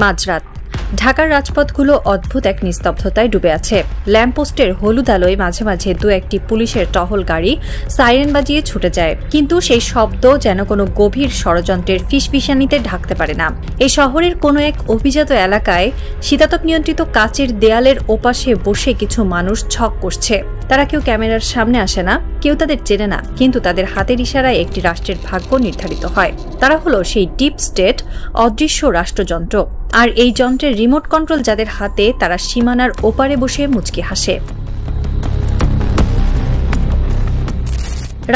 মাঝরাত ঢাকার রাজপথগুলো অদ্ভুত এক নিস্তব্ধতায় ডুবে আছে। ল্যাম্পপোস্টের হলুদ আলোয় মাঝে মাঝে দু একটি পুলিশের টহল গাড়ি সাইরেন বাজিয়ে ছুটে যায়, কিন্তু সেই শব্দ যেন কোনো গভীর ষড়যন্ত্রের ফিসফিসানিতে ঢাকতে পারে না। এই শহরের কোনো এক অভিজাত এলাকায় শীতাতপ নিয়ন্ত্রিত কাচের দেয়ালের ওপাশে বসে কিছু মানুষ ছক কষছে। তারা কেউ ক্যামেরার সামনে আসে না, কেউ তাদের চেনে না, কিন্তু তাদের হাতের ইশারায় একটি রাষ্ট্রের ভাগ্য নির্ধারিত হয়। তারা হলো সেই ডিপ স্টেট, অদৃশ্য রাষ্ট্রযন্ত্র। আর এই যন্ত্রের রিমোট কন্ট্রোল যাদের হাতে, তারা সীমানার ওপারে বসে মুচকি হাসে।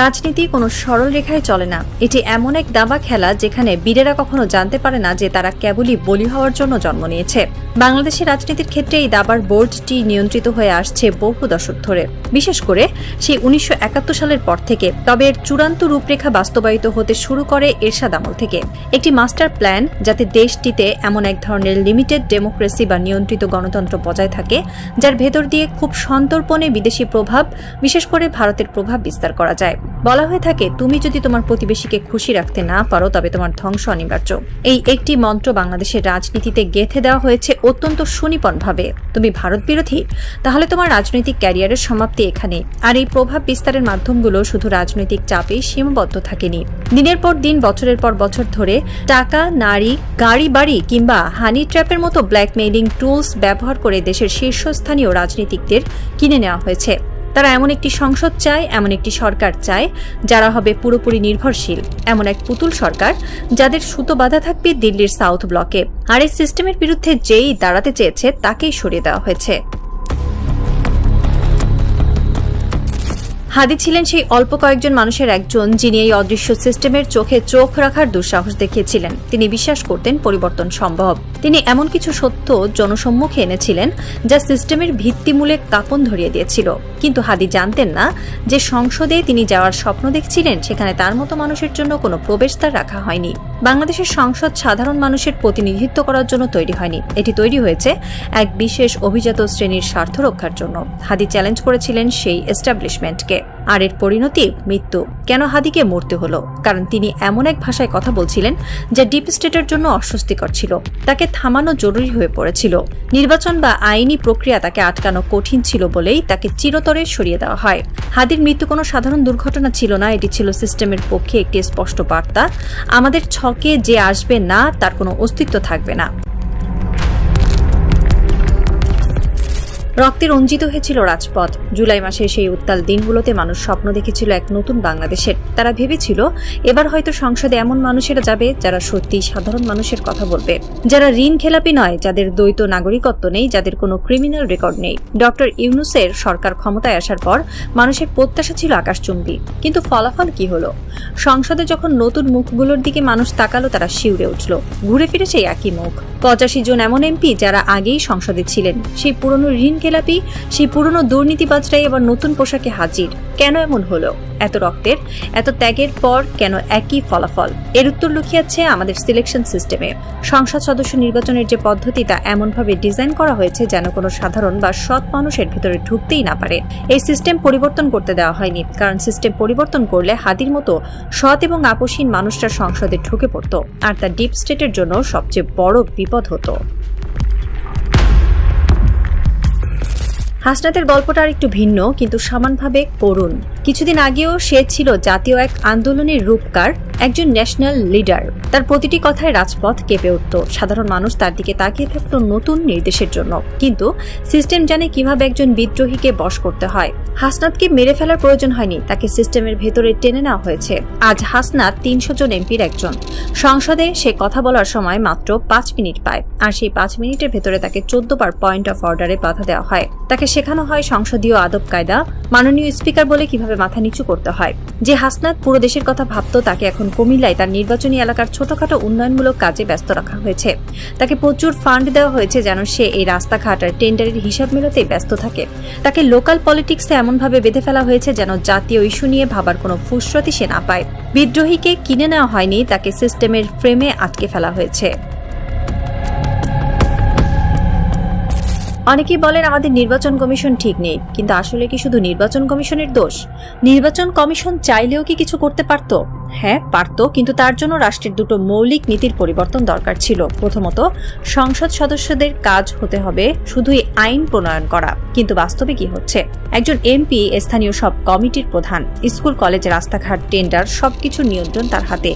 রাজনীতি কোনো সরল রেখায় চলে না। এটি এমন এক দাবা খেলা যেখানে বীরেরা কখনো জানতে পারে না যে তারা কেবলই বলি হওয়ার জন্য জন্ম নিয়েছে। বাংলাদেশের রাজনীতির ক্ষেত্রে এই দাবার বোর্ডটি নিয়ন্ত্রিত হয়ে আসছে বহু দশক ধরে, বিশেষ করে সেই 1971 সালের পর থেকে। তবে এর চূড়ান্ত রূপরেখা বাস্তবায়িত হতে শুরু করে এরশাদ আমল থেকে। একটি মাস্টার প্ল্যান যাতে দেশটিতে এমন এক ধরনের লিমিটেড ডেমোক্রেসি বা নিয়ন্ত্রিত গণতন্ত্র বজায় থাকে, যার ভেতর দিয়ে খুব সন্তর্পণে বিদেশি প্রভাব, বিশেষ করে ভারতের প্রভাব বিস্তার করা যায়। বলা হয়ে থাকে, তুমি যদি তোমার প্রতিবেশীকে খুশি রাখতে না পারো তবে তোমার ধ্বংস অনিবার্য। এই একটি মন্ত্র বাংলাদেশের রাজনীতিতে গেঁথে দেওয়া হয়েছে অত্যন্ত সুনিপুণভাবে। তুমি ভারত বিরোধী, তাহলে তোমার রাজনৈতিক ক্যারিয়ারের সমাপ্তি এখানে। আর এই প্রভাব বিস্তারের মাধ্যমগুলো শুধু রাজনৈতিক চাপেই সীমাবদ্ধ থাকেনি। দিনের পর দিন, বছরের পর বছর ধরে টাকা, নারী, গাড়ি বাড়ি কিংবা হানি ট্র্যাপের মতো ব্ল্যাকমেইলিং টুলস ব্যবহার করে দেশের শীর্ষস্থানীয় রাজনীতিকদের কিনে নেওয়া হয়েছে। তারা এমন একটি সংসদ চায়, এমন একটি সরকার চায় যারা হবে পুরোপুরি নির্ভরশীল, এমন এক পুতুল সরকার যাদের সুতো বাঁধা থাকবে দিল্লির সাউথ ব্লকে। আর এই সিস্টেমের বিরুদ্ধে যেই দাঁড়াতে চেয়েছে তাকেই সরিয়ে দেওয়া হয়েছে। হাদি ছিলেন সেই অল্প কয়েকজন মানুষের একজন যিনি এই অদৃশ্য সিস্টেমের চোখে চোখ রাখার দুঃসাহস দেখিয়েছিলেন। তিনি বিশ্বাস করতেন পরিবর্তন সম্ভব। তিনি এমন কিছু সত্য জনসম্মুখে এনেছিলেন যা সিস্টেমের ভিত্তিমূলে কাঁপন ধরিয়ে দিয়েছিল। কিন্তু হাদি জানতেন না যে সংসদে তিনি যাওয়ার স্বপ্ন দেখছিলেন সেখানে তার মতো মানুষের জন্য কোনো প্রবেশদ্বার রাখা হয়নি। বাংলাদেশের সংসদ সাধারণ মানুষের প্রতিনিধিত্ব করার জন্য তৈরি হয়নি, এটি তৈরি হয়েছে এক বিশেষ অভিজাত শ্রেণীর স্বার্থ রক্ষার জন্য। হাদি চ্যালেঞ্জ করেছিলেন সেই এস্টাবলিশমেন্টকে, আর এর পরিণতি মৃত্যু। কেন হাদিকে মরতে হলো? কারণ তিনি এমন এক ভাষায় কথা বলছিলেন যা ডিপ স্টেটের জন্য অস্বস্তিকর ছিল। তাকে থামানো জরুরি হয়ে পড়েছিল। নির্বাচন বা আইনি প্রক্রিয়া তাকে আটকানো কঠিন ছিল বলেই তাকে চিরতরে সরিয়ে দেওয়া হয়। হাদির মৃত্যু কোনো সাধারণ দুর্ঘটনা ছিল না, এটি ছিল সিস্টেমের পক্ষে একটি স্পষ্ট বার্তা। আমাদের ছকে যে আসবে না তার কোনো অস্তিত্ব থাকবে না। রক্তে রঞ্জিত হয়েছিল রাজপথ। জুলাই মাসের সেই উত্তাল দিনগুলোতে মানুষ স্বপ্ন দেখেছিল এক নতুন বাংলাদেশের। তারা ভেবেছিল এবার হয়তো সংসদে এমন মানুষেরা যাবে যারা সত্যি সাধারণ মানুষের কথা বলবে, যারা ঋণ খেলাপি নয়, যাদের দ্বৈত নাগরিকত্ব নেই, যাদের কোনো ক্রিমিনাল রেকর্ড নেই। ডক্টর ইউনূসের সরকার ক্ষমতায় আসার পর মানুষের প্রত্যাশা ছিল আকাশচুম্বী, কিন্তু ফলাফল কি হলো? সংসদে যখন নতুন মুখগুলোর দিকে মানুষ তাকালো, তারা শিউরে উঠল। ঘুরে ফিরে সেই একই মুখ। 85 জন এমন এমপি যারা আগেই সংসদে ছিলেন, সেই পুরনো ঋণ খেলাপি, সেই পুরনো দুর্নীতিবাজরাই আবার নতুন পোশাকে হাজির। কেন এমন হলো? এত রক্তের, এত ত্যাগের পর কেন একই ফলাফল? এর উত্তর লুকিয়ে আছে আমাদের সিলেকশন সিস্টেমে। সংসদ সদস্য নির্বাচনের যে পদ্ধতি, তা এমনভাবে ডিজাইন করা হয়েছে যেন কোনো সাধারণ বা সৎ মানুষের ভেতরে ঢুকতেই না পারে। এই সিস্টেম পরিবর্তন করতে দেওয়া হয়নি, কারণ সিস্টেম পরিবর্তন করলে হাদির মতো সৎ এবং আপোষহীন মানুষরা সংসদে ঢুকে পড়ত, আর তা ডিপ স্টেটের জন্য সবচেয়ে বড় বিপদ হতো। হাসনাতের গল্পটা আর একটু ভিন্ন, কিন্তু সমানভাবে করুণ। কিছুদিন আগেও সে ছিল জাতীয় এক আন্দোলনের রূপকার, একজন ন্যাশনাল লিডার। তার প্রতিটি কথায় রাজপথ কেঁপে উঠত। সাধারণ মানুষ তার দিকে তাকিয়ে থাকত নতুন নির্দেশের জন্য। কিন্তু সিস্টেম জানে কিভাবে একজন বিদ্রোহীকে বশ করতে হয়। হাসনাতকে মেরে ফেলার প্রয়োজন হয়নি, তাকে সিস্টেমের ভেতরে টেনে নেওয়া হয়েছে। আজ হাসনাত 300 জন এমপির একজন। সংসদে সে কথা বলার সময় মাত্র 5 মিনিট পায়, আর সেই 5 মিনিটের ভেতরে তাকে 14 বার পয়েন্ট অফ অর্ডারে বাধা দেওয়া হয়। তাকে শেখানো হয় সংসদীয় আদব কায়দা, মাননীয় স্পিকার বলে কিভাবে মাথা নিচু করতে হয়। যে হাসনাত পুরো দেশের কথা ভাবত, তাকে এখন কুমিল্লায় তার নির্বাচনী এলাকার ছোটখাটো উন্নয়নমূলক কাজে ব্যস্ত রাখা হয়েছে। তাকে প্রচুর ফান্ড দেওয়া হয়েছে যেন সে এই রাস্তাঘাট আর টেন্ডারের হিসাব মেলাতেই ব্যস্ত থাকে। তাকে লোকাল পলিটিক্সে এমনভাবে বেঁধে ফেলা হয়েছে যেন জাতীয় ইস্যু নিয়ে ভাবার কোনো ফুসরতি সে না পায়। বিদ্রোহীকে কিনে নেওয়া হয়নি, তাকে সিস্টেমের ফ্রেমে আটকে ফেলা হয়েছে। অনেকেই বলেন আমাদের নির্বাচন কমিশন ঠিক নেই, কিন্তু আসলে কি শুধু নির্বাচন কমিশনের দোষ? নির্বাচন কমিশন চাইলেও কি কিছু করতে পারত? হ্যাঁ পারত, কিন্তু তার জন্য রাষ্ট্রের দুটো মৌলিক নীতির পরিবর্তন দরকার ছিল। প্রথমত, সংসদ সদস্যদের কাজ হতে হবে শুধুই আইন প্রণয়ন করা, কিন্তু বাস্তবে কি হচ্ছে? একজন এমপি স্থানীয় সব কমিটির প্রধান, স্কুল কলেজ রাস্তাঘাট টেন্ডার সবকিছু নিয়ন্ত্রণ তার হাতে।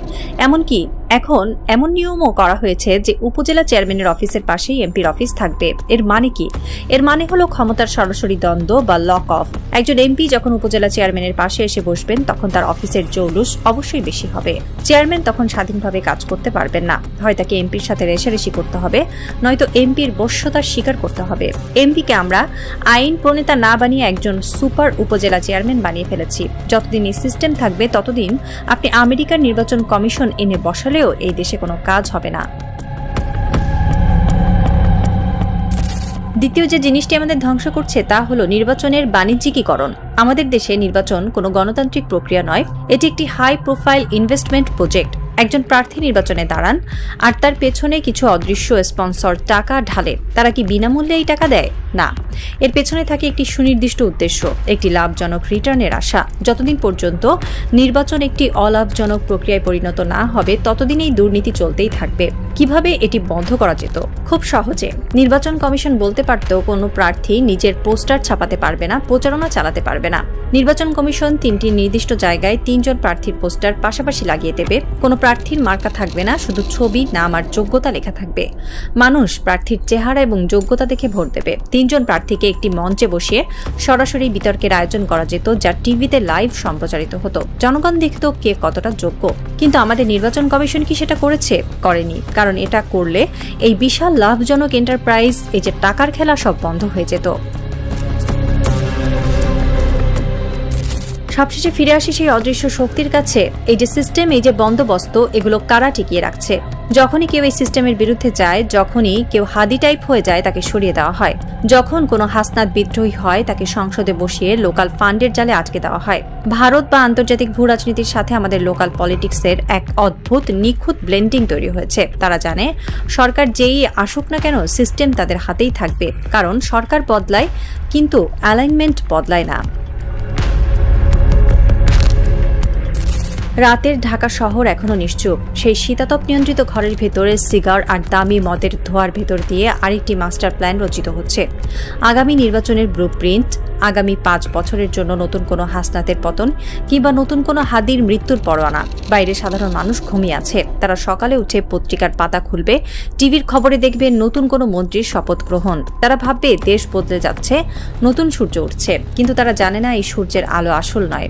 এমনকি এখন এমন নিয়মও করা হয়েছে যে উপজেলা চেয়ারম্যানের অফিসের পাশেই এমপির অফিস থাকবে। এর মানে কি? এর মানে হলো ক্ষমতার সরাসরি দ্বন্দ্ব বা লক অফ। একজন এমপি যখন উপজেলা চেয়ারম্যানের পাশে এসে বসবেন তখন তার অফিসের জৌলুস অবশ্যই বেশি হবে। চেয়ারম্যান তখন স্বাধীনভাবে কাজ করতে পারবেন না, হয় তাকে এমপির সাথে রেষারেষি করতে হবে, নয়তো এমপির বশ্যতা স্বীকার করতে হবে। এমপিকে আমরা আইন প্রণেতা না বানিয়ে একজন সুপার উপজেলা চেয়ারম্যান বানিয়ে ফেলেছি। যতদিন এই সিস্টেম থাকবে ততদিন আপনি আমেরিকার নির্বাচন কমিশন এনে বসালেও এই দেশে কোনো কাজ হবে না। দ্বিতীয় যে জিনিসটি আমাদের ধ্বংস করছে তা হলো নির্বাচনের বাণিজ্যিকীকরণ। আমাদের দেশে নির্বাচন কোনো গণতান্ত্রিক প্রক্রিয়া নয়, এটি একটি হাই প্রোফাইল ইনভেস্টমেন্ট প্রজেক্ট। একজন প্রার্থী নির্বাচনে দাঁড়ান আর তার পেছনে কিছু অদৃশ্য স্পন্সর টাকা ঢালে। তারা কি বিনামূল্যে এই টাকা দেয়? না, এর পেছনে থাকে একটি সুনির্দিষ্ট উদ্দেশ্য, একটি লাভজনক রিটার্নের আশা। যতদিন পর্যন্ত নির্বাচন একটি অলাভজনক প্রক্রিয়ায় পরিণত না হবে ততদিন এই দুর্নীতি চলতেই থাকবে। কিভাবে এটি বন্ধ করা যেত? খুব সহজে। নির্বাচন কমিশন বলতে পারত কোনো প্রার্থী নিজের পোস্টার ছাপাতে পারবে না, প্রচারণা চালাতে পারবে না। নির্বাচন কমিশন ৩টি নির্দিষ্ট জায়গায় ৩ জন প্রার্থীর পোস্টার পাশাপাশি লাগিয়ে দেবে। কোনো প্রার্থীর মার্কা থাকবে না, শুধু ছবি, নাম আর যোগ্যতা লেখা থাকবে। মানুষ প্রার্থীর চেহারা এবং যোগ্যতা দেখে ভোট দেবে। ৩ জন প্রার্থীকে একটি মঞ্চে বসিয়ে সরাসরি বিতর্কের আয়োজন করা যেত, যা টিভিতে লাইভ সম্প্রচারিত হতো। জনগণ দেখত কে কতটা যোগ্য। কিন্তু আমাদের নির্বাচন কমিশন কি সেটা করেছে? করেনি। কারণ এটা করলে এই বিশাল লাভজনক এন্টারপ্রাইজ, এই যে টাকার খেলা, সব বন্ধ হয়ে যেত। সবশেষে ফিরে আসি সেই অদৃশ্য শক্তির কাছে। এই যে সিস্টেম, এই যে বন্দোবস্ত, এগুলো কারা টিকিয়ে রাখছে? যখনই কেউ এই সিস্টেমের বিরুদ্ধে যায়, যখনই কেউ হাদি টাইপ হয়ে যায়, তাকে সরিয়ে দেওয়া হয়। যখন কোনো হাসনাত বিদ্রোহী হয়, তাকে সংসদে বসিয়ে লোকাল ফান্ডের জালে আটকে দেওয়া হয়। ভারত বা আন্তর্জাতিক ভূ রাজনীতির সাথে আমাদের লোকাল পলিটিক্সের এক অদ্ভুত নিখুঁত ব্লেন্ডিং তৈরি হয়েছে। তারা জানে সরকার যেই আসুক না কেন, সিস্টেম তাদের হাতেই থাকবে। কারণ সরকার বদলায়, কিন্তু অ্যালাইনমেন্ট বদলায় না। রাতের ঢাকা শহর এখনো নিশ্চুপ। সেই শীতাতপ নিয়ন্ত্রিত ঘরের ভেতরে সিগার আর দামি মদের ধোঁয়ার ভেতর দিয়ে আরেকটি মাস্টার প্ল্যান রচিত হচ্ছে। আগামী নির্বাচনের ব্লুপ্রিন্ট, আগামী 5 বছরের জন্য নতুন কোনো হাসনাতের পতন কিংবা নতুন কোনো হাদির মৃত্যুর পরোয়ানা। বাইরে সাধারণ মানুষ ঘুমিয়ে আছে। তারা সকালে উঠে পত্রিকার পাতা খুলবে, টিভির খবরে দেখবে নতুন কোনো মন্ত্রীর শপথ গ্রহণ। তারা ভাববে দেশ বদলে যাচ্ছে, নতুন সূর্য উঠছে। কিন্তু তারা জানে না এই সূর্যের আলো আসল নয়,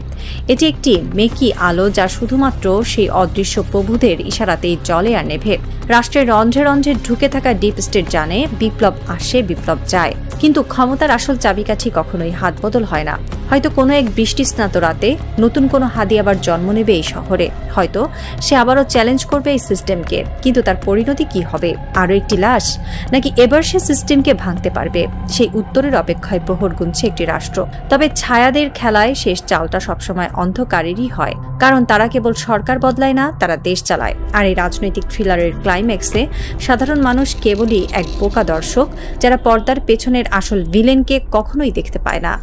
এটি একটি মেকি আলো, যা শুধুমাত্র সেই অদৃশ্য প্রভুদের ইশারাতেই জ্বলে আর নেভে। রাষ্ট্রের রন্ধ্রে রন্ধ্রে ঢুকে থাকা ডিপ স্টেট জানে বিপ্লব আসে, বিপ্লব যায়, কিন্তু ক্ষমতার আসল চাবিকাঠি কখনোই হাত বদল হয় না। হয়তো কোনো এক বৃষ্টিস্নাত রাতে নতুন কোনো হাদি আবার জন্ম নেবে এই শহরে। হয়তো সে আবারও চ্যালেঞ্জ করবে এই সিস্টেমকে। কিন্তু তার পরিণতি কি হবে? আরও একটি লাশ, নাকি এবার সে সিস্টেমকে ভাঙতে পারবে? সেই উত্তরের অপেক্ষায় প্রহর গুনছে একটি রাষ্ট্র। তবে ছায়াদের খেলায় শেষ চালটা সবসময় অন্ধকারেরই হয়, কারণ তারা কেবল সরকার বদলায় না, তারা দেশ চালায়। আর এই রাজনৈতিক থ্রিলারের ক্লাইম্যাক্সে সাধারণ মানুষ কেবলই এক বোকা দর্শক, যারা পর্দার পেছনের আসল ভিলেনকে কখনোই দেখতে পায় না।